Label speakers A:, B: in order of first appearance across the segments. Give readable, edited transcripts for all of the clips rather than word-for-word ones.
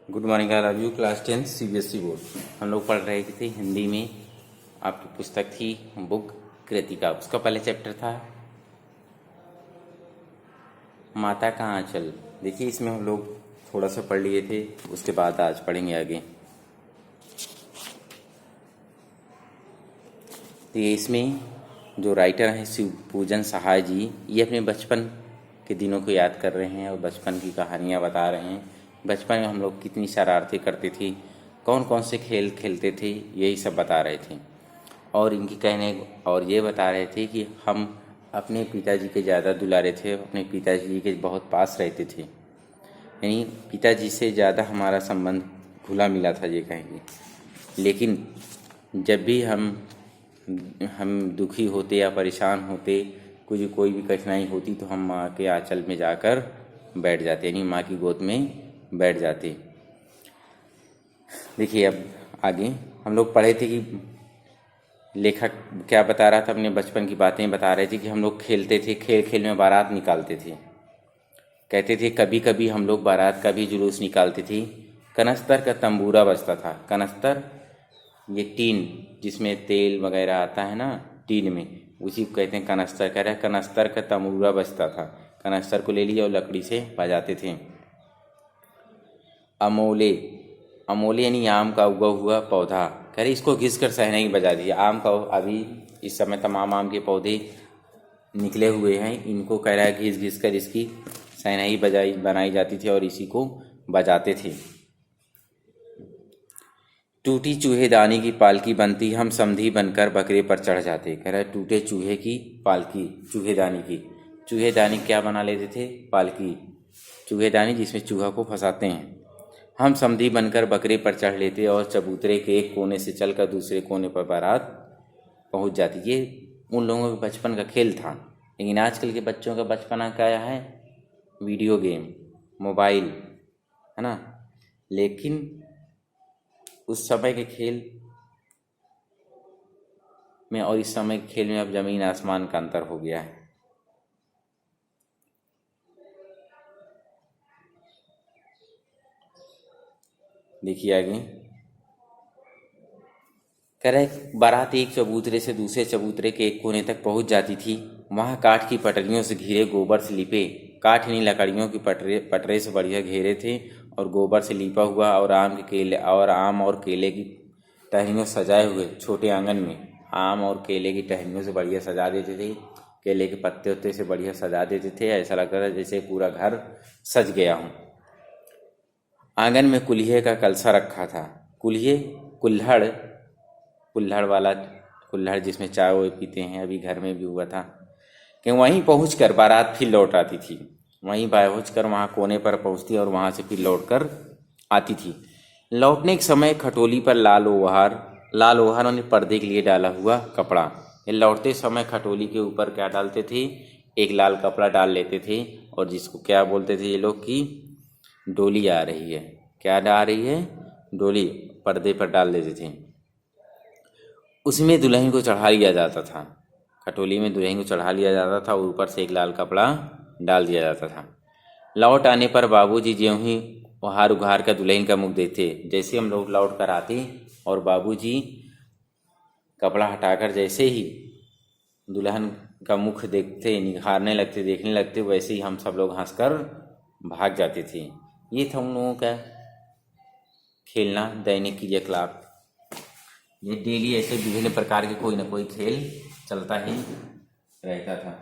A: Good morning I love you. Class 10 CBSE board. हम लोग पढ़ रहे थे हिंदी में। आपकी पुस्तक थी बुक कृतिका। उसका पहले चैप्टर था माता का आंचल। देखिए इसमें हम लोग थोड़ा सा पढ़ लिए थे, उसके बाद आज पढ़ेंगे आगे। तो ये इसमें जो राइटर हैं शिव पूजन सहाय जी, ये अपने बचपन के दिनों को याद कर रहे हैं और बचपन की कहानियाँ बता रहे हैं। बचपन में हम लोग कितनी शरारतें करते थे, कौन कौन से खेल खेलते थे, यही सब बता रहे थे। और इनके कहने और ये बता रहे थे कि हम अपने पिताजी के ज़्यादा दुलारे थे, अपने पिताजी के बहुत पास रहते थे, यानी पिताजी से ज़्यादा हमारा संबंध घुला मिला था ये कहेंगे। लेकिन जब भी हम दुखी होते या परेशान होते, कोई भी कठिनाई होती, तो हम माँ के आंचल में जाकर बैठ जाते, यानी माँ की गोद में बैठ जाते। देखिए अब आगे हम लोग पढ़े थे कि लेखक क्या बता रहा था, अपने बचपन की बातें बता रहे थे कि हम लोग खेलते थे, खेल खेल में बारात निकालते थे। कहते थे कभी कभी हम लोग बारात का भी जुलूस निकालते थे। कनस्तर का तंबूरा बजता था। कनस्तर ये टीन जिसमें तेल वगैरह आता है ना, टीन में, उसी को कहते हैं कनस्तर। कह रहा है कनस्तर का तंबूरा बजता था। कनस्तर को ले लिया और लकड़ी से बजाते थे। अमोले, अमोले यानी आम का उगा हुआ पौधा। कह रहे इसको घिस कर शहनाई बजा दी। आम का अभी इस समय तमाम आम के पौधे निकले हुए हैं, इनको कह रहा है घिस घिस कर इसकी शहनाई बनाई जाती थी और इसी को बजाते थे। टूटी चूहेदानी की पालकी बनती, हम समधी बनकर बकरे पर चढ़ जाते। कह रहा है टूटे चूहे की पालकी, चूहेदानी की। चूहेदानी क्या बना लेते थे? पालकी, चूहेदानी जिसमें चूहा को फंसाते हैं। हम समधी बनकर बकरे पर चढ़ लेते और चबूतरे के एक कोने से चलकर दूसरे कोने पर बारात पहुंच जाती। ये उन लोगों के बचपन का खेल था। लेकिन आजकल के बच्चों का बचपना क्या है? वीडियो गेम, मोबाइल, है ना। लेकिन उस समय के खेल में और इस समय के खेल में अब जमीन आसमान का अंतर हो गया है। देखिए आगे कह रहे बारात एक चबूतरे से दूसरे चबूतरे के एक कोने तक पहुंच जाती थी। वहां काठ की पटरियों से घिरे, गोबर से लिपे, काठ नहीं लकड़ियों की पटरे से बढ़िया घेरे थे और गोबर से लिपा हुआ और आम और केले की टहनियों सजाए हुए छोटे आंगन में आम और केले की टहनियों से बढ़िया सजा देते थे। केले के पत्ते उत्ते से बढ़िया सजा देते थे। ऐसा लगता था जैसे पूरा घर सज गया हो। आंगन में कुल्हे का कलसा रखा था। कुल्हे कुल्हड़ जिसमें चाय वो पीते हैं, अभी घर में भी हुआ था कि वहीं पहुंचकर बारात फिर लौट आती थी। वहीं पहुंचकर वहां कोने पर पहुंचती और वहां से फिर लौटकर आती थी। लौटने के समय खटोली पर लाल ओहार उन्हें पर्दे के लिए डाला हुआ कपड़ा। लौटते समय खटोली के ऊपर क्या डालते थे? एक लाल कपड़ा डाल लेते थे और जिसको क्या बोलते थे ये लोग की डोली आ रही है। क्या आ रही है? डोली पर्दे पर डाल देते थे। उसमें दुल्हन को चढ़ा लिया जाता था। खटोली में दुल्हन को चढ़ा लिया जाता था और ऊपर से एक लाल कपड़ा डाल दिया जाता था। लौट आने पर बाबूजी ज्यों ही उहार उघार कर दुल्हन का मुख देखते। जैसे हम लोग लौट कर आते और बाबूजी कपड़ा हटाकर जैसे ही दुल्हन का मुख देखते, निहारने लगते, देखने लगते, वैसे ही हम सब लोग हंसकर भाग जाते थे। ये था उन लोगों का खेलना, दैनिक क्रियाकलाप। ये डेली ऐसे विभिन्न प्रकार के कोई ना कोई खेल चलता ही रहता था।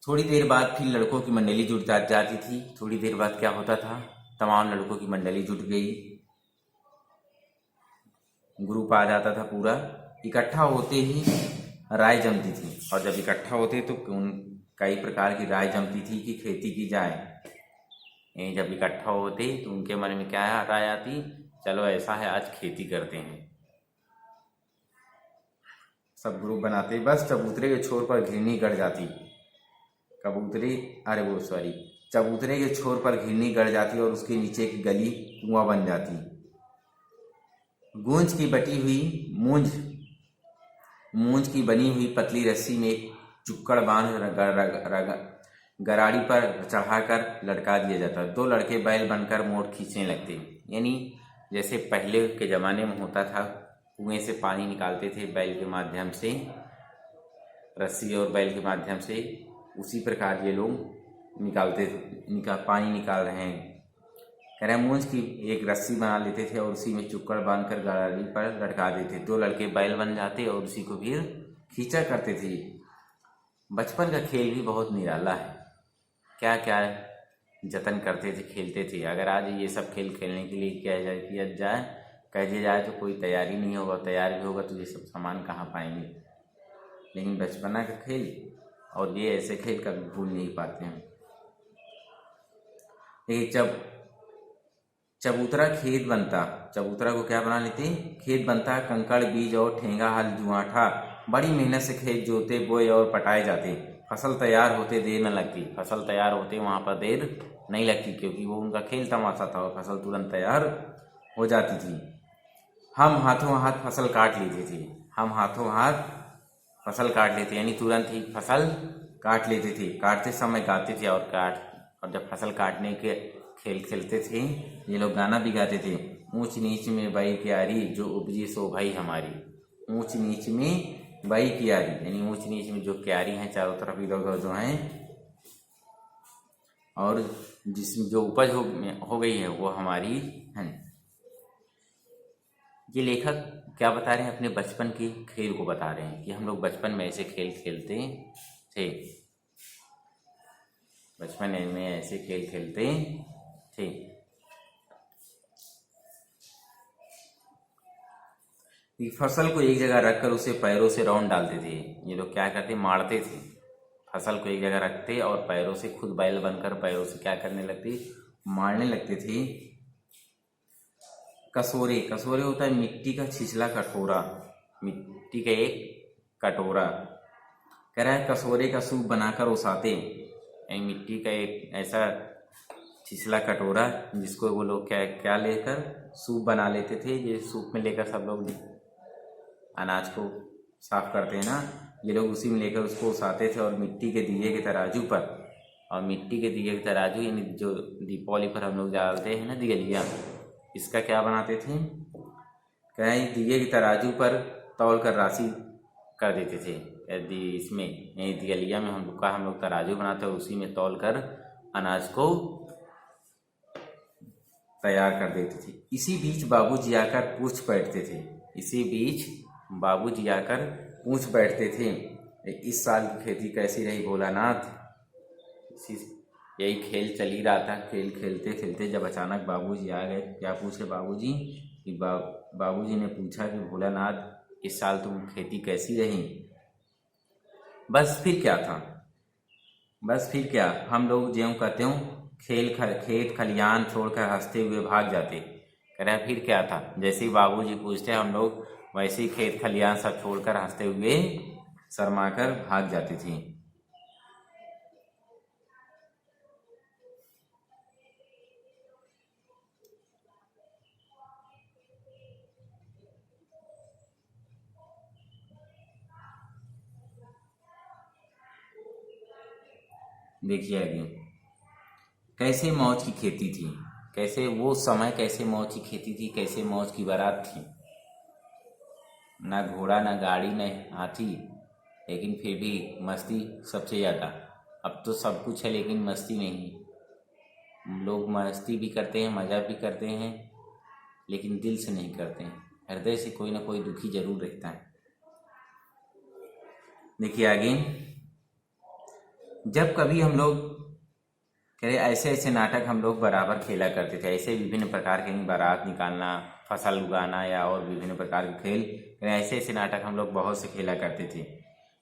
A: थोड़ी देर बाद फिर लड़कों की मंडली जुट जाती थी। थोड़ी देर बाद क्या होता था? तमाम लड़कों की मंडली जुट गई, ग्रुप आ जाता था पूरा। इकट्ठा होते ही राय जमती थी और जब इकट्ठा होते तो कई प्रकार की राय जमती थी कि खेती की जाए। जब इकट्ठा होते तो उनके मन में क्या राय आती? चलो ऐसा है आज खेती करते हैं। सब ग्रुप बनाते, बस चबूतरे के छोर पर घिरनी गड़ जाती। चबूतरे के छोर पर घिरनी गड़ जाती और उसके नीचे की गली कुआं बन जाती। मूंज की बनी हुई पतली रस्सी में एक चुक्कड़ बांध गराड़ी पर चढ़ाकर लटका दिया जाता। दो लड़के बैल बनकर मोड़ खींचने लगते। यानी जैसे पहले के ज़माने में होता था, कुएं से पानी निकालते थे बैल के माध्यम से, रस्सी और बैल के माध्यम से, उसी प्रकार ये लोग पानी निकाल रहे हैं। कह रहे मूंछ की एक रस्सी बना लेते थे और उसी में चुक्कड़ बांधकर गराड़ी पर लटका देते। दो लड़के बैल बन जाते और उसी को फिर खींचा करते थे। बचपन का खेल भी बहुत निराला है, क्या क्या जतन करते थे, खेलते थे। अगर आज ये सब खेल खेलने के लिए किया जाए, कह दिया जाए तो कोई तैयारी नहीं होगा, तैयार भी होगा तो ये सब सामान कहाँ पाएंगे। लेकिन बचपना का खेल और ये ऐसे खेल कभी भूल नहीं पाते हैं। लेकिन चबूतरा खेत बनता, चबूतरा को क्या बना लेते, खेत बनता, कंकड़ बीज और ठेंगा हल जुआठा, बड़ी मेहनत से खेत जोते बोए और पटाए जाते। फसल तैयार होते देर न लगती, फसल तैयार होते वहाँ पर देर नहीं लगती, क्योंकि वो उनका खेल तमाशा था और फसल तुरंत तैयार हो जाती थी। हम हाथों हाथ फसल काट लेते थे, हम हाथों हाथ फसल काट लेते, यानी तुरंत ही फसल काट लेते थे। काटते समय गाते थे और जब फसल काटने के खेल खेलते थे ये लोग गाना भी गाते थे। ऊंच नीच में बाई क्यारी, जो उपजी सो भाई हमारी। ऊंच नीच में बाई क्यारी, यानी ऊंच नीच में जो क्यारी हैं चारों तरफ इधर उधर जो हैं, और जिसमें जो उपज हो गई है वो हमारी है। ये लेखक क्या बता रहे हैं, अपने बचपन के खेल को बता रहे हैं कि हम लोग बचपन में ऐसे खेल खेलते थे, बचपन में ऐसे खेल खेलते थे। फसल को एक जगह रखकर उसे पैरों से राउंड डालते थे। ये लोग क्या करते, मारते थे, फसल को एक जगह रखते और पैरों से, खुद बैल बनकर पैरों से क्या करने लगते, मारने लगते थे। कसोरे, कसोरे होता है मिट्टी का छिछला कटोरा, मिट्टी का एक कटोरा। कह रहा है कसोरे का सूप बनाकर उसाते, मिट्टी का एक ऐसा छिछला कटोरा जिसको वो लोग क्या लेकर सूप बना लेते थे। ये सूप में लेकर सब लोग अनाज को साफ करते हैं ना, ये लोग उसी में लेकर उसको उसाते थे और मिट्टी के दिए के तराजू पर, और मिट्टी के दिए के तराजू यानी जो दीपावली पर हम लोग डालते हैं ना दियलिया, इसका क्या बनाते थे, कहीं दिए के तराजू पर तौल कर राशि कर देते थे। यदि इसमें दियलिया में हम लोग तराजू बनाते हैं, उसी में तौल कर अनाज को तैयार कर देते थे। इसी बीच बाबूजी आकर पूछ बैठते थे, इसी बीच बाबूजी आकर पूछ बैठते थे, इस साल की खेती कैसी रही भोलानाथ। यही खेल चल ही रहा था, खेल खेलते खेलते जब अचानक बाबूजी आ गए। क्या पूछे बाबूजी कि बाबूजी ने पूछा कि भोलानाथ इस साल तुम खेती कैसी रही। बस फिर क्या था, बस फिर क्या, हम लोग ज्यों कहते हो खेत खलियान छोड़कर हंसते हुए भाग जाते। कह रहे फिर क्या था, जैसे ही बाबूजी पूछते हम लोग वैसे ही खेत खलियान सब छोड़कर हंसते हुए शर्माकर भाग जाते थे। देखिए आगे, कैसे मौज की खेती थी, कैसे वो समय, कैसे मौज की खेती थी, कैसे मौज की बारात थी। ना घोड़ा ना गाड़ी ना हाथी, लेकिन फिर भी मस्ती सबसे ज़्यादा। अब तो सब कुछ है लेकिन मस्ती नहीं। लोग मस्ती भी करते हैं, मज़ा भी करते हैं, लेकिन दिल से नहीं करते हैं। हृदय से कोई ना कोई दुखी जरूर रहता है। देखिए आगे, जब कभी हम लोग कह रहे ऐसे ऐसे नाटक हम लोग बराबर खेला करते थे। ऐसे विभिन्न प्रकार के बारात निकालना, फसल उगाना या और विभिन्न प्रकार के खेल, ऐसे ऐसे नाटक हम लोग बहुत से खेला करते थे।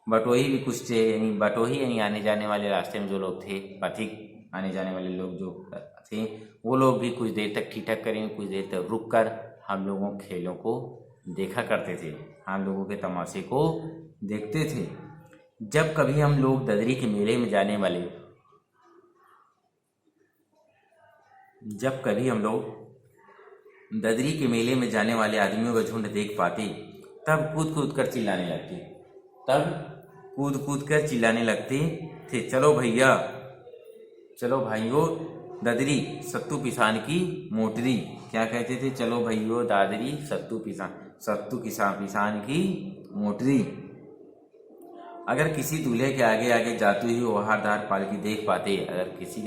A: बटोही भी कुछ थे, यानी बटोही यानी आने जाने वाले रास्ते में जो लोग थे, पथिक आने जाने वाले लोग जो थे, वो लोग भी कुछ देर तक ठिठक करेंगे, कुछ देर तक रुक कर हम लोगों खेलों को देखा करते थे, हम लोगों के तमाशे को देखते थे। जब कभी हम लोग ददरी के मेले में जाने वाले, जब कभी हम लोग ददरी के मेले में जाने वाले आदमियों का झुंड देख पाते, तब कूद कूद कर चिल्लाने लगते, तब कूद कूद कर चिल्लाने लगते थे, चलो भैया चलो भाइयों ददरी सत्तू पिसान की मोटरी। क्या कहते थे? चलो भाइयों दादरी सत्तू पिसान की मोटरी। अगर किसी दूल्हे के आगे आगे जाती हुई ओहारदार पालकी देख पाते, अगर किसी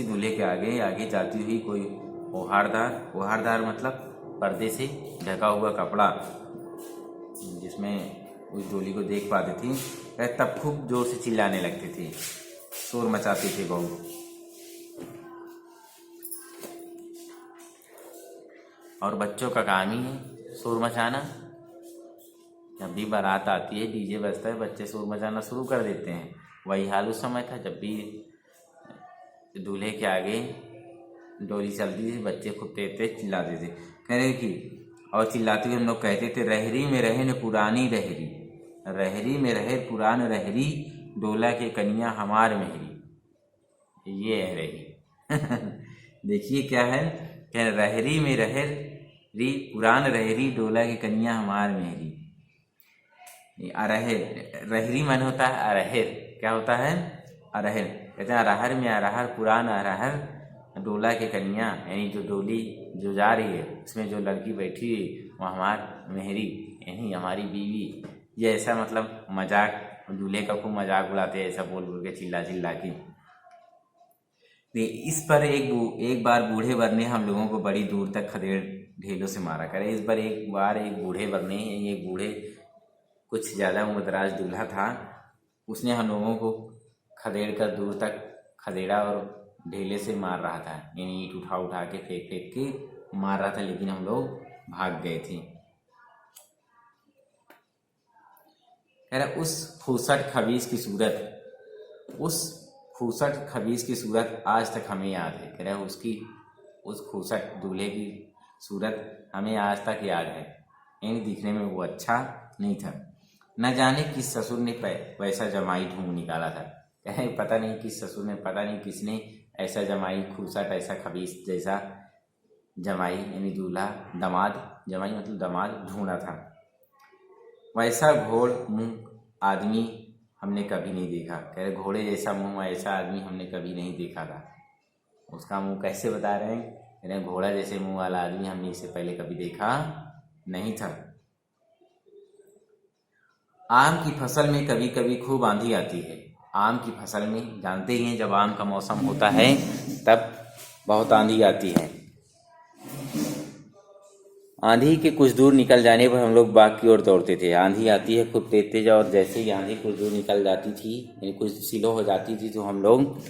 A: दूल्हे के आगे आगे जाती हुई कोई ओहारदार मतलब पर्दे से ढका हुआ कपड़ा जिसमें उस डोली को देख पाते थी, तब खूब जोर से चिल्लाने लगते थे, शोर मचाते थे बहुत। और बच्चों का काम ही है शोर मचाना। जब भी बारात आती है, डीजे बजता है, बच्चे शोर मचाना शुरू कर देते हैं। वही हाल उस समय था, जब भी दूल्हे के आगे डोली चलती थी, बच्चे खूब तेज तेज चिल्लाते थे। कह रहे कि और चिल्लाते हुए हम लोग कहते थे, रहरी में रहे न पुरानी रहरी, रहरी में रहे पुरान रहरी, डोला के कन्या हमार मेहरी। ये है रहरी। देखिए क्या है, क्या रहरी में रहे री पुरान रहरी, डोला के कन्या हमार मेहरी। अरहर, रहरी मन होता है अरहर। क्या होता है? अरहर। कहते हैं अरहर में अरहर, पुरान अरहर, डोला के कन्या, यानी जो डोली जो जा रही है उसमें जो लड़की बैठी है वो हमार मेहरी, यानी हमारी बीवी। ये ऐसा मतलब मजाक, दूल्हे का खूब मजाक उड़ाते हैं, ऐसा बोल बोल के चिल्ला चिल्ला के। इस पर एक बार बूढ़े वर ने हम लोगों को बड़ी दूर तक खदेड़ ढेलों से मारा करे। इस बार एक बूढ़े वर ने, एक बूढ़े कुछ ज़्यादा उम्रदराज दूल्हा था, उसने हम लोगों को खदेड़ कर दूर तक खदेड़ा और ढेले से मार रहा था, यानी ईंट उठा उठा के फेंक फेंक के मार रहा था, लेकिन हम लोग भाग गए थे। कह रहा उस फूसट खबीस की सूरत आज तक हमें याद है। कह रहा उस खूसट दूल्हे की सूरत हमें आज तक याद है, यानी दिखने में वो अच्छा नहीं था। न जाने किस ससुर ने वैसा जमाई ढूंढ निकाला था। कहे पता नहीं किस ससुर ने, पता नहीं किसने ऐसा जमाई, खूसट, ऐसा खबीस जैसा जमाई, यानी दूल्हा, दामाद, जमाई मतलब दामाद ढूंढा था। वैसा घोड़ मुंह आदमी हमने कभी नहीं देखा। कह रहे घोड़े जैसा मुंह, ऐसा आदमी हमने कभी नहीं देखा था। उसका मुंह कैसे बता रहे हैं? कह रहे घोड़ा जैसे मुंह वाला आदमी हमने इससे पहले कभी देखा नहीं था। आम की फसल में कभी कभी खूब आंधी आती है। आम की फसल में जानते ही हैं, जब आम का मौसम होता है तब बहुत आंधी आती है। आंधी के कुछ दूर निकल जाने पर हम लोग बाग की ओर दौड़ते थे। आंधी आती है खूब तेज तेज, और जैसे ही आंधी कुछ दूर निकल जाती थी, यानी कुछ स्लो हो जाती थी, तो हम लोग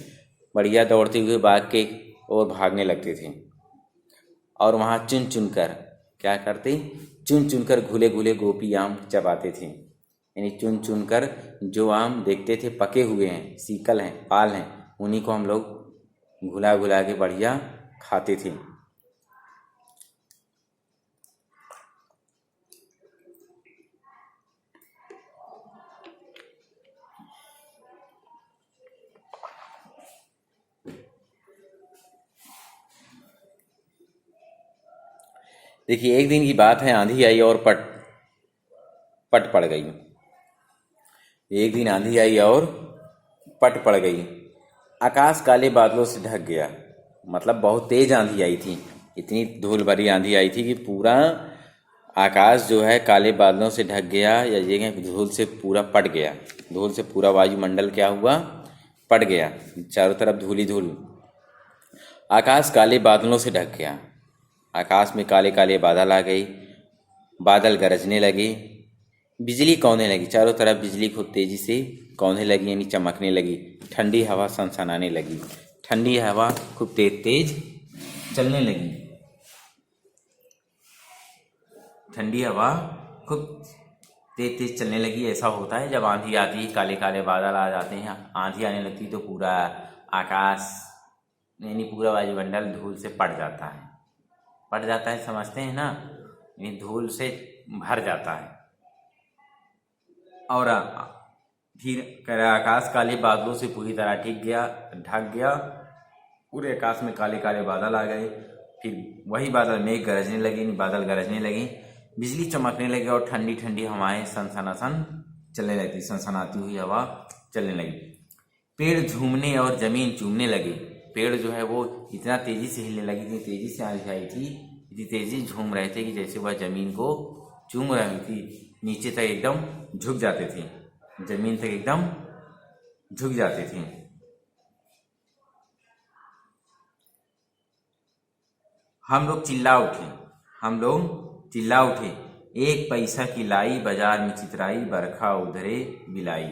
A: बढ़िया दौड़ते हुए बाग के ओर भागने लगते थे। और वहाँ चुन चुन कर क्या करते? चुन चुन कर घुले घुले गोपी आम चबाते थे, यानी चुन चुन कर जो आम देखते थे पके हुए हैं, सीकल हैं, पाल हैं, उन्हीं को हम लोग घुला घुला के बढ़िया खाते थे। देखिए एक दिन की बात है, आंधी आई और पट पड़ गई। एक दिन आंधी आई और पट पड़ गई। आकाश काले बादलों से ढक गया, मतलब बहुत तेज आंधी आई थी। इतनी धूल भरी आंधी आई थी कि पूरा आकाश जो है काले बादलों से ढक गया, या ये धूल से पूरा पट गया। धूल से पूरा वायुमंडल क्या हुआ? पट गया, चारों तरफ धूल ही धूल। आकाश काले बादलों से ढक गया। आकाश में काले काले बादल आ गए, बादल गरजने लगे, बिजली कौंधने लगी, चारों तरफ बिजली खूब तेजी से कौंधने लगी, यानी चमकने लगी। ठंडी हवा सनसनाने लगी, ठंडी हवा खूब तेज तेज चलने लगी। ठंडी हवा खूब तेज तेज चलने लगी। ऐसा होता है जब आंधी आती है, काले काले बादल आ जाते हैं, आंधी आने लगती तो पूरा आकाश यानी पूरा वायुमंडल धूल से पट जाता है। पट जाता है समझते हैं ना, यानी धूल से भर जाता है। और फिर आकाश काले बादलों से पूरी तरह ढक गया। पूरे आकाश में काले काले बादल आ गए। फिर वही बादल मेघ गरजने लगे, बादल गरजने लगे, बिजली चमकने लगी, और ठंडी ठंडी हवाएं सनसनाती हुई हवा चलने लगी। पेड़ झूमने और जमीन चूमने लगे। पेड़ जो है वो इतना तेजी से हिलने लगी, इतनी तेजी से आंधी आई थी, इतनी तेजी झूम रहे थे कि जैसे वह जमीन को चूम रही थी। नीचे तक एकदम झुक जाते थे, जमीन तक एकदम झुक जाते थे। हम लोग चिल्ला उठे, एक पैसा की लाई बाजार में चितराई, बरखा उधरे बिलाई।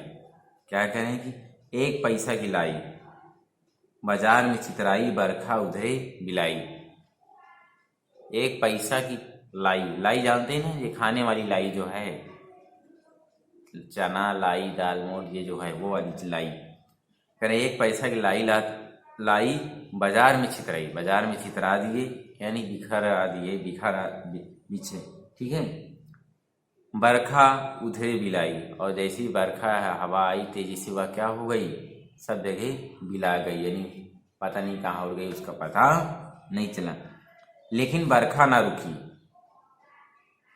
A: क्या कह रहे हैं कि एक पैसा की लाई बाजार में चितराई, बरखा उधरे बिलाई। एक पैसा की लाई जानते हैं ना, ये खाने वाली लाई जो है, चना लाई, दाल मोठ, ये जो है वो वाली लाई। कह रहे एक पैसा की लाई बाजार में छितराई, बाजार में छितरा दिए, यानी बिखरा दिए, बिछे, ठीक है। बरखा उधरे बिलाई, और जैसी बरखा हवा आई तेजी से, वह क्या हो गई, सब जगह बिला गई, यानी पता नहीं कहाँ उड़ गई, उसका पता नहीं चला। लेकिन बरखा ना रुकी।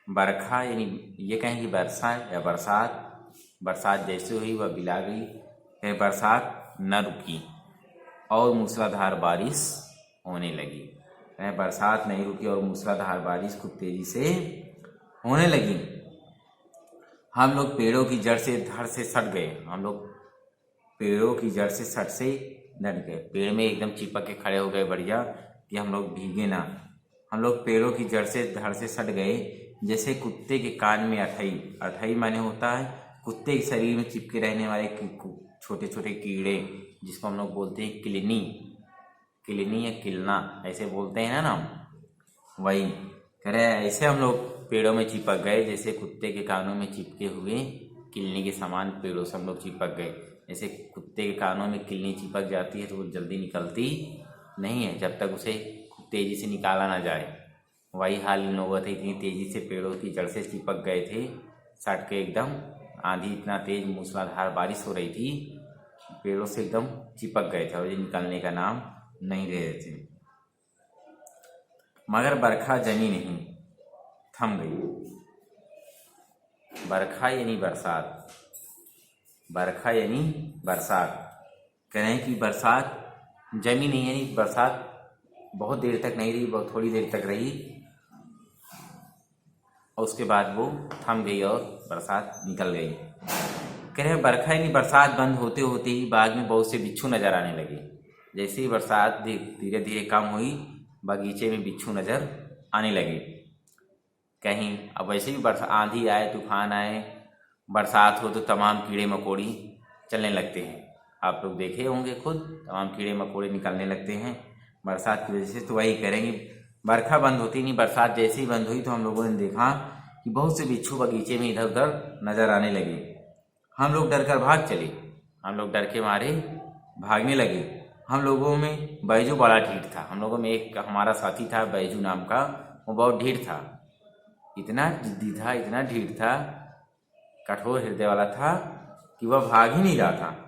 A: बरखा यानी ये कहें कि वर्षा या बरसात जैसे हुई वह बिला गई, फिर बरसात न रुकी और मूसलाधार बारिश होने लगी। बरसात नहीं रुकी और मूसलाधार बारिश खूब तेजी से होने लगी। हम लोग पेड़ों की जड़ से धड़ से सट गए। हम लोग पेड़ों की जड़ से सट से डट गए, पेड़ में एकदम चिपक के खड़े हो गए, बढ़िया कि हम लोग भीगे ना। हम लोग पेड़ों की जड़ से धड़ से सट गए, जैसे कुत्ते के कान में अठई माने होता है कुत्ते के शरीर में चिपके रहने वाले छोटे छोटे कीड़े, जिसको हम लोग बोलते हैं किलनी या किलना, ऐसे बोलते हैं ना, वही कह रहे हैं। ऐसे हम लोग पेड़ों में चिपक गए, जैसे कुत्ते के कानों में चिपके हुए किलनी के समान पेड़ों से हम लोग चिपक गए। जैसे कुत्ते के कानों में किलनी चिपक जाती है तो वो जल्दी निकलती नहीं है जब तक उसे तेजी से निकाला ना जाए। वही हाल इन लोगों थे, इतनी तेजी से पेड़ों की जड़ से चिपक गए थे, सट के एकदम। आंधी इतना तेज मूसलाधार बारिश हो रही थी, पेड़ों से एकदम चिपक गए थे और ये निकलने का नाम नहीं ले रहे थे। मगर बरखा जमी नहीं, थम गई। बरखा यानी बरसात, कह रहे हैं कि बरसात जमी नहीं, यानी बरसात बहुत देर तक नहीं रही, बहुत थोड़ी देर तक रही और उसके बाद वो थम गई और बरसात निकल गई। कह रहे हैं बरखा यानी बरसात बंद होते होते ही बाग में बहुत से बिच्छू नजर आने लगे। जैसे ही बरसात धीरे धीरे कम हुई, बगीचे में बिच्छू नजर आने लगे कहीं। अब वैसे भी आंधी आए, तूफान आए, बरसात हो तो तमाम कीड़े मकोड़ी चलने लगते हैं। आप लोग देखे होंगे खुद, तमाम कीड़े मकोड़े निकलने लगते हैं बरसात की वजह से। तो वही करेंगे, बरखा बंद होती नहीं, बरसात जैसे ही बंद हुई तो हम लोगों ने देखा कि बहुत से बिच्छू बगीचे में इधर उधर नजर आने लगे। हम लोग डर कर भाग चले, हम लोग डर के मारे भागने लगे। हम लोगों में बैजू बड़ा ढीठ था। हम लोगों में एक हमारा साथी था बैजू नाम का, वो बहुत ढीठ था, इतना जिद्दी था, इतना ढीठ था, कठोर हृदय वाला था कि वह भाग ही नहीं रहा था।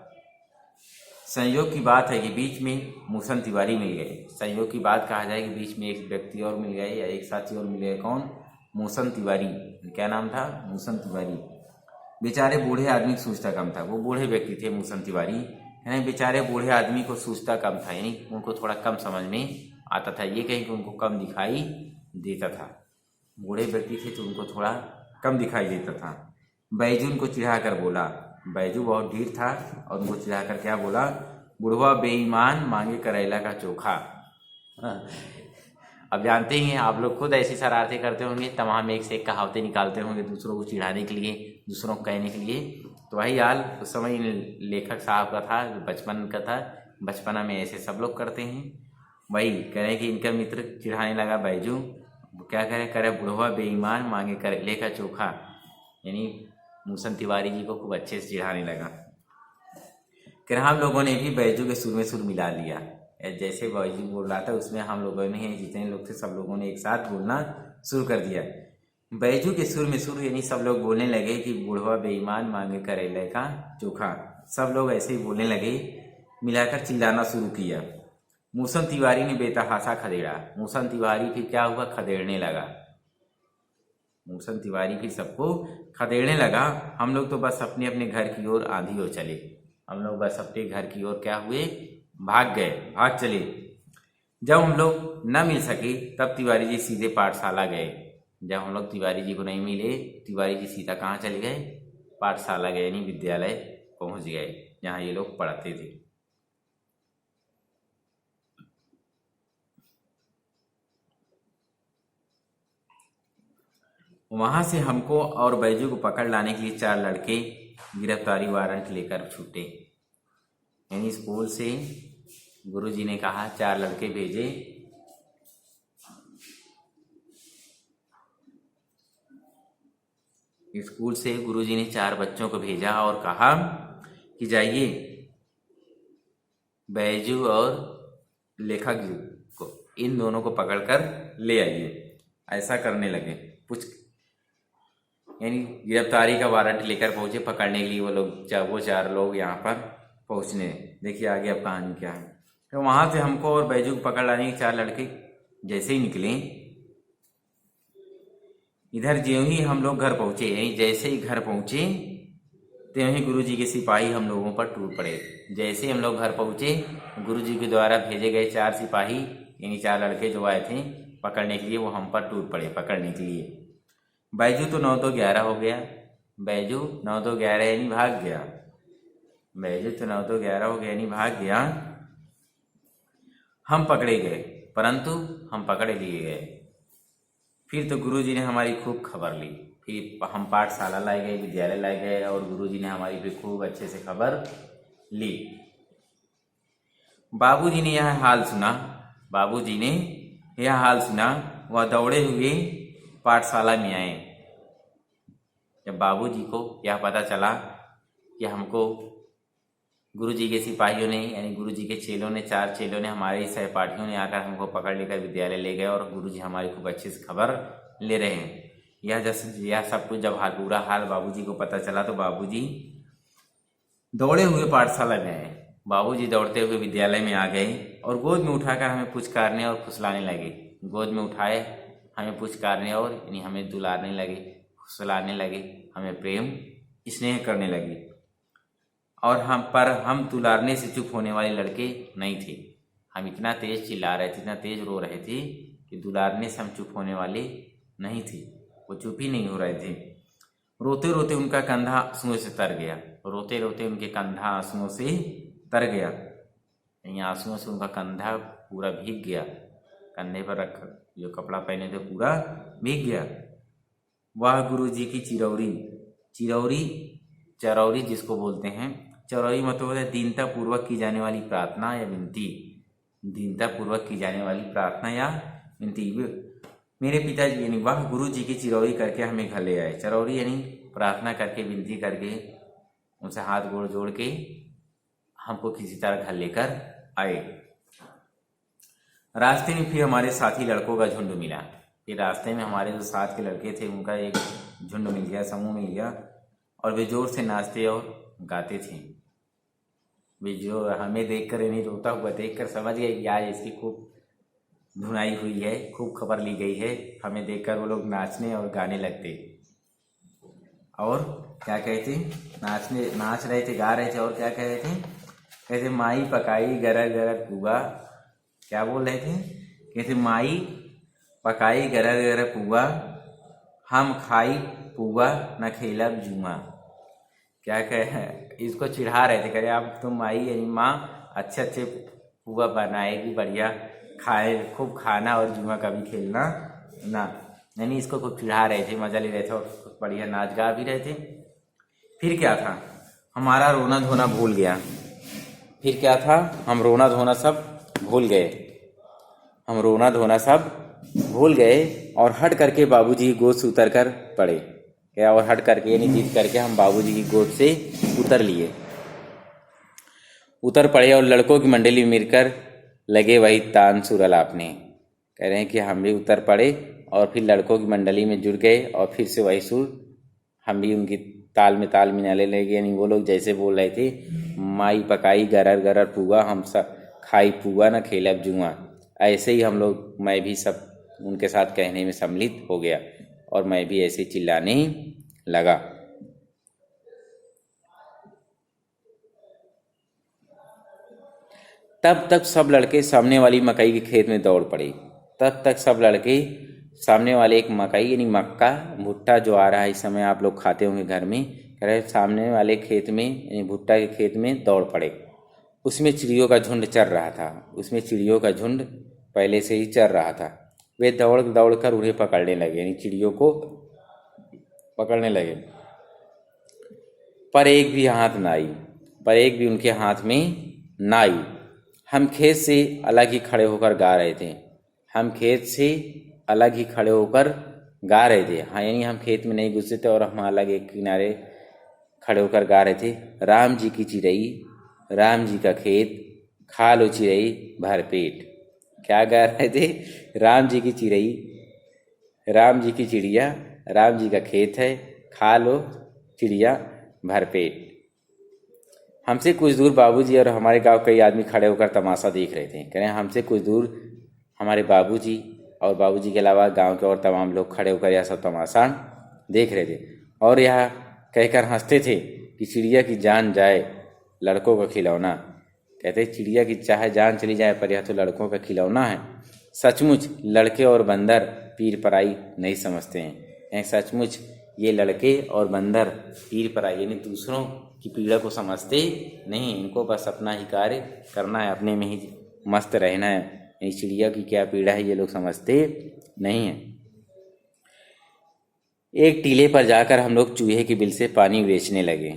A: संयोग की बात है कि बीच में मूसन तिवारी मिल गए। संयोग की बात कहा जाए कि बीच में एक व्यक्ति और मिल गए या एक साथी और मिल गए। कौन? मूसन तिवारी। क्या नाम था? मूसन तिवारी। बेचारे बूढ़े आदमी की सूझता कम था। वो बूढ़े व्यक्ति थे मूसन तिवारी, यानी बेचारे बूढ़े आदमी को सूझता कम था, यानी उनको थोड़ा कम समझ में आता था। ये कहीं कि उनको कम दिखाई देता था। बूढ़े व्यक्ति थे तो उनको थोड़ा कम दिखाई देता था। बैजू उनको चिढ़ा कर बोला, बैजू बहुत ढीठ था और उनको चिढ़ा कर क्या बोला? बुढ़वा बेईमान मांगे करेला का चोखा। अब जानते ही हैं आप लोग, खुद ऐसी शरारतें करते होंगे, तमाम एक से एक कहावतें निकालते होंगे दूसरों को चिढ़ाने के लिए, दूसरों को कहने के लिए। तो वही हाल उस समय लेखक साहब का था, बचपन का था। बचपना में ऐसे सब लोग करते हैं। वही कह रहे हैं कि इनका मित्र चिढ़ाने लगा बैजू, क्या करे बुढ़वा बेईमान मांगे करेले का चोखा, यानी मूसन तिवारी जी को खूब अच्छे से चिढ़ाने लगा। फिर हम लोगों ने भी बैजू के सुर में सुर मिला लिया। जैसे बैजू बोल रहा था उसमें हम लोगों ने, जितने लोग थे सब लोगों ने एक साथ बोलना शुरू कर दिया। बैजू के सुर में सुर, यानी सब लोग बोलने लगे कि बुढ़वा बेईमान मांगे करेले का चोखा। सब लोग ऐसे ही बोलने लगे, मिलाकर चिल्लाना शुरू किया। मूसन तिवारी ने बेतहासा खदेड़ा। मूसन तिवारी फिर क्या हुआ? खदेड़ने लगा। मूसन तिवारी फिर सबको खदेड़ने लगा। हम लोग तो बस अपने अपने घर की ओर आंधी हो चले। हम लोग बस अपने घर की ओर क्या हुए, भाग गए, भाग चले। जब हम लोग न मिल सके तब तिवारी जी सीधे पाठशाला गए। जब हम लोग तिवारी जी को नहीं मिले, तिवारी जी सीधा कहाँ चले गए, पाठशाला गए, यानी विद्यालय पहुंच गए जहाँ ये लोग पढ़ते थे। वहां से हमको और बैजू को पकड़ लाने के लिए 4 लड़के गिरफ्तारी वारंट लेकर छूटे। यानी स्कूल से गुरुजी ने कहा 4 लड़के भेजे, स्कूल से गुरुजी ने 4 बच्चों को भेजा और कहा कि जाइए बैजू और लेखक जी को, इन दोनों को पकड़कर ले आइए। ऐसा करने लगे। कुछ यानी गिरफ्तारी का वारंट लेकर पहुंचे पकड़ने के लिए वो लोग, वो 4 लोग यहाँ पर पहुंचने। देखिए आगे अब कहानी क्या है। तो वहां से हमको और बैजू को पकड़ लाने के 4 लड़के जैसे ही निकले, इधर ज्यों ही हम लोग घर पहुंचे, यानी जैसे ही घर पहुंचे त्यों ही गुरुजी के सिपाही हम लोगों पर टूट पड़े। जैसे हम लोग घर पहुंचे, गुरुजी के द्वारा भेजे गए 4 सिपाही, यानी 4 लड़के जो आए थे पकड़ने के लिए, वो हम पर टूट पड़े पकड़ने के लिए। बैजू तो 9 तो 11 हो गया, बैजू 9 तो 11 यानी भाग गया, बैजू तो 9 तो 11 हो गया यानी भाग गया। हम पकड़े गए, परंतु हम पकड़े लिए गए। फिर तो गुरुजी ने हमारी खूब खबर ली। फिर हम पाठशाला लाए गए, विद्यालय लाए गए और गुरुजी ने हमारी भी खूब अच्छे से खबर ली। बाबूजी ने यह हाल सुना, बाबूजी ने यह हाल सुना, वह दौड़े हुए पाठशाला में आए। जब बाबूजी को यह पता चला कि हमको गुरुजी के सिपाहियों ने, यानी गुरुजी के चेलों ने, 4 चेलों ने, हमारे सहपाठियों ने आकर हमको पकड़ लेकर विद्यालय ले गए और गुरुजी हमारी खूब अच्छे से खबर ले रहे हैं, यह सब कुछ जब पूरा हाल बाबूजी को पता चला तो बाबूजी दौड़े हुए पाठशाला में आए। बाबूजी दौड़ते हुए विद्यालय में आ गए और गोद में उठाकर हमें पुचकारने और फुसलाने लगे। गोद में उठाए हमें पुचकारने और यानी हमें दुलारने लगे, फुसलाने लगे, हमें प्रेम स्नेह करने लगे। और हम दुलारने से चुप होने वाले लड़के नहीं थे। हम इतना तेज चिल्ला रहे थे, इतना तेज रो रहे थे कि दुलारने से हम चुप होने वाले नहीं थे। वो चुप ही नहीं हो रहे थे। रोते रोते उनका कंधा आंसुओं से तर गया, रोते रोते उनके कंधा आंसुओं से तर गया, यानी आंसुओं से उनका कंधा पूरा भीग गया, कंधे पर रख जो कपड़ा पहने थे पूरा भीग गया। वह गुरुजी की चरौरी जिसको बोलते हैं, चरौरी मतलब है दीनता पूर्वक की जाने वाली प्रार्थना या विनती, दीनता पूर्वक की जाने वाली प्रार्थना या विनती। मेरे पिताजी यानी वह गुरुजी की चिरौरी करके हमें घर ले आए। चरौरी यानी प्रार्थना करके, विनती करके, उनसे हाथ गोड़ जोड़ के हमको किसी तरह घर लेकर आए। रास्ते में फिर हमारे साथी लड़कों का झुंड मिला। फिर रास्ते में हमारे जो साथ के लड़के थे उनका एक झुंड मिल गया, समूह मिल गया, और वे जोर से नाचते और गाते थे। वे जो हमें देखकर, यानी रोता हुआ देखकर समझ गए कि आज इसकी खूब धुनाई हुई है, खूब खबर ली गई है। हमें देखकर वो लोग नाचने और गाने लगते। और क्या कहते, नाच रहे थे, गा रहे थे, और क्या कह रहे थे, कहते माई पकाई गरर गरर पुआ। क्या बोल रहे थे, कहते माई पकाई गरर गरर पुआ, हम खाई पुआ न खेलब जुआ। क्या कहे, इसको चिढ़ा रहे थे, कह रहे आप तुम माई यानी माँ अच्छे अच्छे पुआ बनाएगी, बढ़िया खाए, खूब खाना और जुआ कभी खेलना ना, यानी इसको खूब चिढ़ा रहे थे, मजा ले रहे थे और बढ़िया नाच गा भी रहे थे। फिर क्या था, हमारा रोना धोना भूल गया। फिर क्या था, हम रोना धोना सब भूल गए, हम रोना धोना सब भूल गए और हट करके बाबूजी की गोद से उतर कर पड़े। क्या, और हट करके यानी जीत करके हम बाबूजी की गोद से उतर पड़े और लड़कों की मंडली में मिलकर लगे वही तान सुर अलापने। कह रहे हैं कि हम भी उतर पड़े और फिर लड़कों की मंडली में जुड़ गए और फिर से वही सुर हम भी उनकी ताल में ताल मिलाने लगे। यानी वो लोग जैसे बोल रहे थे, माई पकाई गरर गरर पुआ, हम सब खाई पुआ न खेलब जुआ, ऐसे ही हम लोग, मैं भी सब उनके साथ कहने में सम्मिलित हो गया और मैं भी ऐसे चिल्लाने लगा। तब तक सब लड़के सामने वाली मकई के खेत में दौड़ पड़े। तब तक सब लड़के सामने वाले एक मकई यानी मक्का भुट्टा जो आ रहा है इस समय आप लोग खाते होंगे घर में, कह रहे सामने वाले खेत में यानी भुट्टा के खेत में दौड़ पड़े। उसमें चिड़ियों का झुंड चर रहा था, उसमें चिड़ियों का झुंड पहले से ही चर रहा था। वे दौड़ दौड़ कर उन्हें पकड़ने लगे यानी चिड़ियों को पकड़ने लगे, पर एक भी हाथ ना आई, पर एक भी उनके हाथ में ना आई। हम खेत से अलग ही खड़े होकर गा रहे थे, हम खेत से अलग ही खड़े होकर गा रहे थे। हाँ यानी हम खेत में नहीं घुसे थे और हम अलग एक किनारे खड़े होकर गा रहे थे। राम जी की चिड़ई, राम जी का खेत, खा लो चिड़ई भर पेट। क्या गा रहे थे? राम जी की चिड़ई, राम जी की चिड़िया, राम जी का खेत है, खा लो चिड़िया भर पेट। हमसे कुछ दूर बाबूजी और हमारे गांव कई आदमी खड़े होकर तमाशा देख रहे थे। कह रहे हैं हमसे कुछ दूर हमारे बाबूजी और बाबूजी के अलावा गांव के और तमाम लोग खड़े होकर यह सब तमाशा देख रहे थे और यह कहकर हंसते थे कि चिड़िया की जान जाए लड़कों का खिलौना। कहते चिड़िया की चाहे जान चली जाए पर यह तो लड़कों का खिलौना है। सचमुच लड़के और बंदर पीर पराई नहीं समझते हैं। सचमुच ये लड़के और बंदर पीर पराई यानी दूसरों की पीड़ा को समझते नहीं, इनको बस अपना ही कार्य करना है, अपने में ही मस्त रहना है। यानी चिड़िया की क्या पीड़ा है ये लोग समझते नहीं है। एक टीले पर जाकर हम लोग चूहे की बिल से पानी बेचने लगे।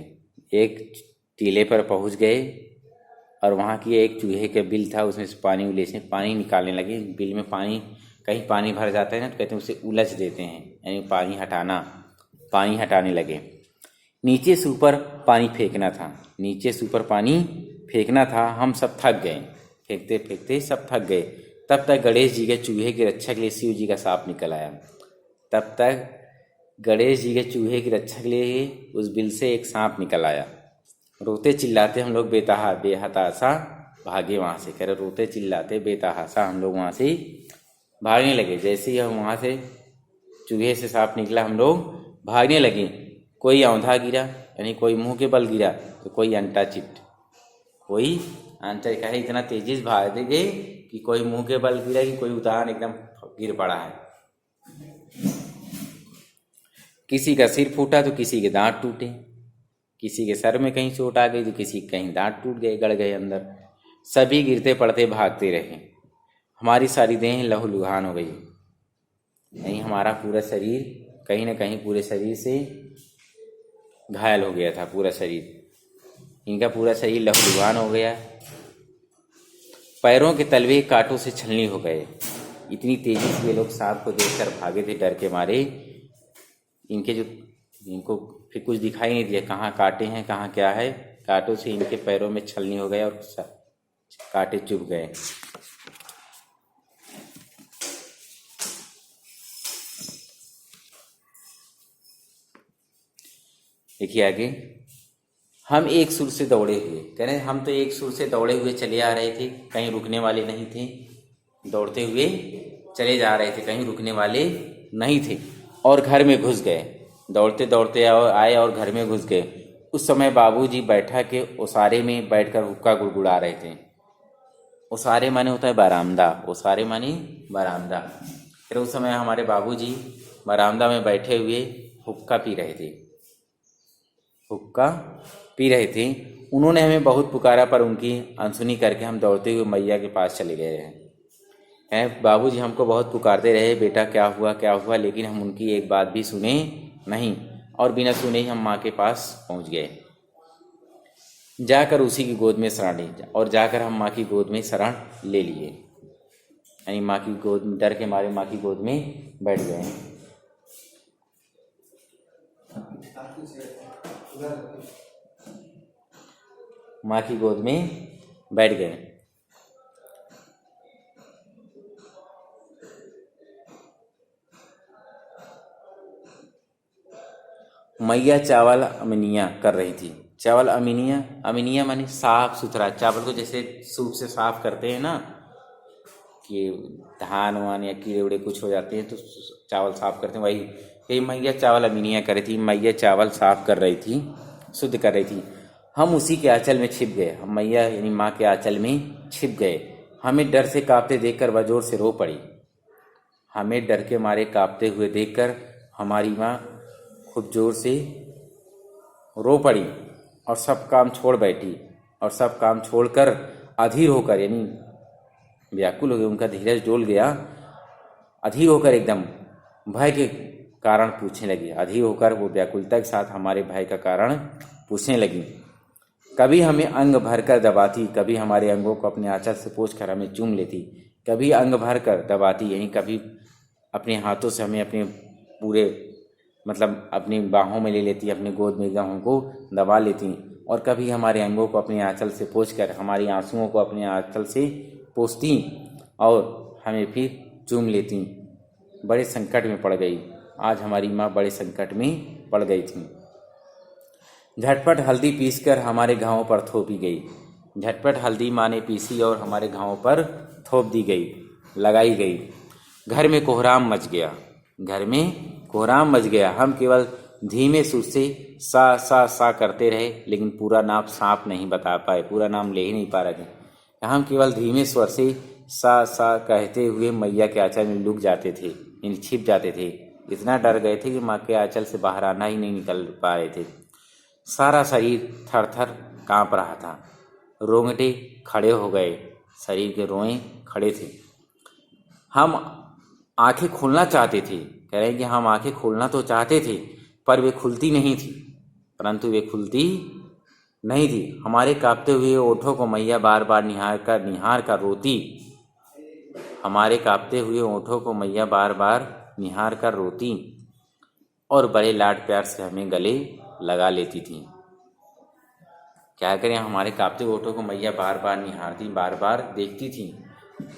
A: एक टीले पर पहुंच गए और वहाँ की एक चूहे का बिल था, उसमें से पानी निकालने लगे। बिल में पानी कहीं पानी भर जाता है ना तो कहते हैं उसे उलझ देते हैं, यानी पानी हटाने लगे। नीचे से ऊपर पानी फेंकना था, नीचे से ऊपर पानी फेंकना था। हम सब थक गए, फेंकते फेंकते सब थक गए। तब तक गणेश जी के चूहे की रक्षा के लिए शिव जी का सांप निकल आया। तब तक गणेश जी के चूहे की रक्षा के लिए उस बिल से एक सांप निकल आया। रोते चिल्लाते हम लोग बेहताशा भागे वहाँ से। कह रहे रोते चिल्लाते बेतहाशा हम लोग वहाँ से भागने लगे। जैसे ही हम वहाँ से चूहे से सांप निकला हम लोग भागने लगे। कोई औंधा गिरा यानी कोई मुंह के बल गिरा तो कोई अंटा चिट, कोई अंटा कहे इतना तेजी से भाग गए कि कोई मुंह के बल गिरा कि कोई उतान एकदम गिर पड़ा है। किसी का सिर फूटा तो किसी के दांत टूटे, किसी के सर में कहीं चोट आ गई तो किसी के कहीं दांत टूट गए, गड़ गए अंदर। सभी गिरते पड़ते भागते रहे। हमारी सारी देह लहूलुहान हो गई, नहीं हमारा पूरा शरीर कहीं ना कहीं पूरे शरीर से घायल हो गया था। पूरा शरीर, इनका पूरा शरीर लहूलुहान हो गया। पैरों के तलवे कांटों से छलनी हो गए। इतनी तेजी से ये लोग सांप को देखकर भागे थे डर के मारे। इनको फिर कुछ दिखाई नहीं दिया कहाँ कांटे हैं कहाँ क्या है। कांटों से इनके पैरों में छलनी हो गया और कांटे चुभ गए। देखिए आगे, हम एक सुर से दौड़े हुए, कह रहे हम तो एक सुर से दौड़े हुए चले आ रहे थे, कहीं रुकने वाले नहीं थे। दौड़ते हुए चले जा रहे थे, कहीं रुकने वाले नहीं थे और घर में घुस गए। दौड़ते दौड़ते आए और घर में घुस गए। उस समय बाबूजी बैठा के ओसारे में बैठकर हुक्का गुड़गुड़ा रहे थे। ओसारे माने होता है बरामदा, ओसारे माने बरामदा। फिर उस समय हमारे बाबूजी बरामदा में बैठे हुए हुक्का पी रहे थे, हुक्का पी रहे थे। उन्होंने हमें बहुत पुकारा पर उनकी अनसुनी करके हम दौड़ते हुए मैया के पास चले गए हैं। बाबूजी हमको बहुत पुकारते रहे बेटा क्या हुआ, लेकिन हम उनकी एक बात भी सुने नहीं और बिना सुने ही हम माँ के पास पहुँच गए। जाकर उसी की गोद में शरण ली और जाकर हम माँ की गोद में शरण ले लिए, यानी माँ की गोद, डर के मारे माँ की गोद में बैठ गए। माँ की गोद में बैठ गए। मैया चावल अमिनिया कर रही थी। चावल अमिनिया माने साफ सुथरा। चावल को जैसे सूप से साफ करते हैं ना, कि धान वान या कीड़े उड़े कुछ हो जाते हैं तो चावल साफ करते हैं, वही ये मैया चावल अमिनिया कर रही थी। मैया चावल साफ कर रही थी, शुद्ध कर रही थी। हम उसी के आंचल में छिप गए। हम मैया यानी माँ के आंचल में छिप गए। हमें डर से कांपते देखकर वह जोर से रो पड़ी। हमें डर के मारे कांपते हुए देखकर हमारी माँ खूब जोर से रो पड़ी और सब काम छोड़ बैठी। और सब काम छोड़कर अधीर होकर यानी व्याकुल हो गए, उनका धीरज डोल गया। अधीर होकर एकदम भय के कारण पूछने लगी। अधीर होकर वो व्याकुलता के साथ हमारे भय का कारण पूछने लगी। कभी हमें अंग भरकर दबाती, कभी हमारे अंगों को अपने आंचल से पोंछकर हमें चूम लेती। कभी अंग भरकर दबाती यानी कभी अपने हाथों से हमें अपने पूरे मतलब अपनी बाहों में ले लेती, अपनी गोद में एकदम हमको दबा लेती। और कभी हमारे अंगों को अपने आंचल से पोंछकर हमारी आंसुओं को अपने आंचल से पोंछती और हमें फिर चूम लेती। बड़े संकट में पड़ गई। आज हमारी माँ बड़े संकट में पड़ गई थी। झटपट हल्दी पीसकर हमारे घावों पर थोपी गई। झटपट हल्दी माँ ने पीसी और हमारे घावों पर थोप दी गई, लगाई गई। घर में कोहराम मच गया। घर में कोहराम मच गया। हम केवल धीमे सुर से सा करते रहे, लेकिन पूरा नाम सांप नहीं बता पाए, पूरा नाम ले ही नहीं पा रहे थे। हम केवल धीमे स्वर से सा कहते हुए मैया के आंचल में लुक जाते थे, यानी छिप जाते थे। इतना डर गए थे कि माँ के आंचल से बाहर आना ही नहीं निकल पा रहे थे। सारा शरीर थर थर काँप रहा था। रोंगटे खड़े हो गए, शरीर के रोएं खड़े थे। हम आंखें खोलना चाहते थे। कह रहे हैं कि हम आंखें खोलना तो चाहते थे, पर वे खुलती नहीं थी, परंतु वे खुलती नहीं थी। हमारे कांपते हुए ओठों को मैया बार बार निहार कर रोती। हमारे कांपते हुए ओठों को मैया बार बार निहार कर रोती और बड़े लाड प्यार से हमें गले लगा लेती थी। क्या करें, हमारे कांपते ओठों को मैया बार बार निहारती, बार बार देखती थी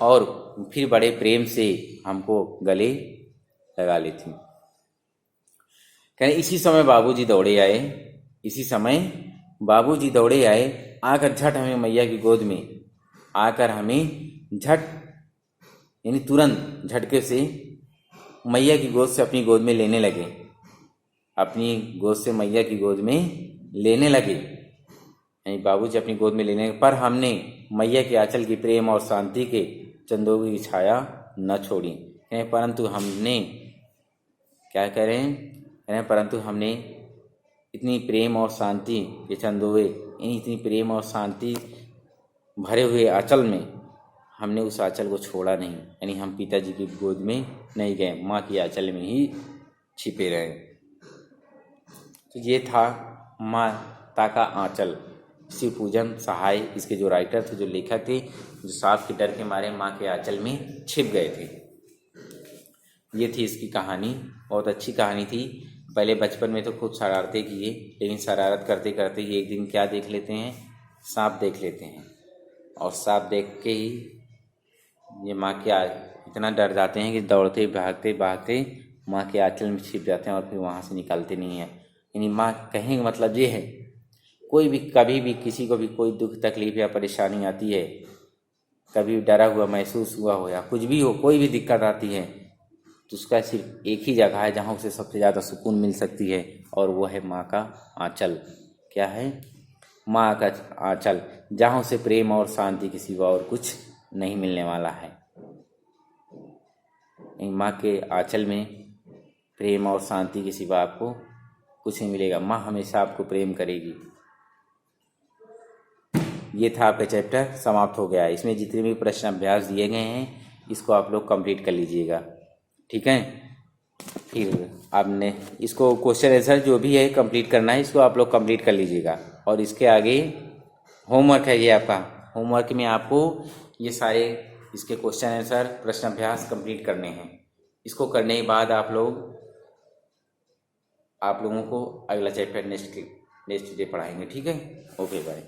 A: और फिर बड़े प्रेम से हमको गले लगा लेती। कहें इसी समय बाबूजी दौड़े आए। इसी समय बाबूजी दौड़े आए, आकर झट हमें मैया की गोद में आकर हमें झट यानी तुरंत झटके से मैया की गोद से अपनी गोद में लेने लगे। अपनी गोद से मैया की गोद में लेने लगे, यानी बाबूजी अपनी गोद में लेने। पर हमने मैया के आंचल की प्रेम और शांति के चंदों की छाया न छोड़ी। परंतु हमने क्या कह रहे हैं, परंतु हमने इतनी प्रेम और शांति के चंदोए, इतनी प्रेम और शांति भरे हुए आंचल में हमने उस आंचल को छोड़ा नहीं। यानी हम पिताजी की गोद में नहीं गए, माँ की आंचल में ही छिपे रहे। तो ये था माता का आंचल, शिव पूजन सहाय। इसके जो राइटर थे, जो लेखक थे, जो सांप के डर के मारे माँ के आंचल में छिप गए थे। ये थी इसकी कहानी। बहुत अच्छी कहानी थी। पहले बचपन में तो खूब शरारतें किए, लेकिन शरारत करते करते ही एक दिन क्या देख लेते हैं, सांप देख लेते हैं। और सांप देख के ही ये माँ के इतना डर जाते हैं कि दौड़ते भागते भागते माँ के आंचल में छिप जाते हैं और फिर वहाँ से निकलते नहीं हैं। यानी माँ कहने का मतलब ये है, कोई भी कभी भी किसी को भी कोई दुख तकलीफ या परेशानी आती है, कभी डरा हुआ महसूस हुआ हो या कुछ भी हो, कोई भी दिक्कत आती है, तो उसका सिर्फ एक ही जगह है जहाँ उसे सबसे ज़्यादा सुकून मिल सकती है, और वो है माँ का आंचल। क्या है? माँ का आंचल, जहाँ उसे प्रेम और शांति के सिवा और कुछ नहीं मिलने वाला है। माँ के आंचल में प्रेम और शांति के सिवा आपको कुछ नहीं मिलेगा। माँ हमेशा आपको प्रेम करेगी। ये था आपका चैप्टर, समाप्त हो गया है। इसमें जितने भी प्रश्न अभ्यास दिए गए हैं, इसको आप लोग कंप्लीट कर लीजिएगा, ठीक है। फिर आपने इसको क्वेश्चन आंसर जो भी है कंप्लीट करना है, इसको आप लोग कंप्लीट कर लीजिएगा। और इसके आगे होमवर्क है ये आपका। होमवर्क में आपको ये सारे इसके क्वेश्चन आंसर प्रश्न अभ्यास कंप्लीट करने हैं। इसको करने के बाद आप लोगों को अगला चैप्टर नेक्स्ट डे पढ़ाएंगे, ठीक है। Okay, bye.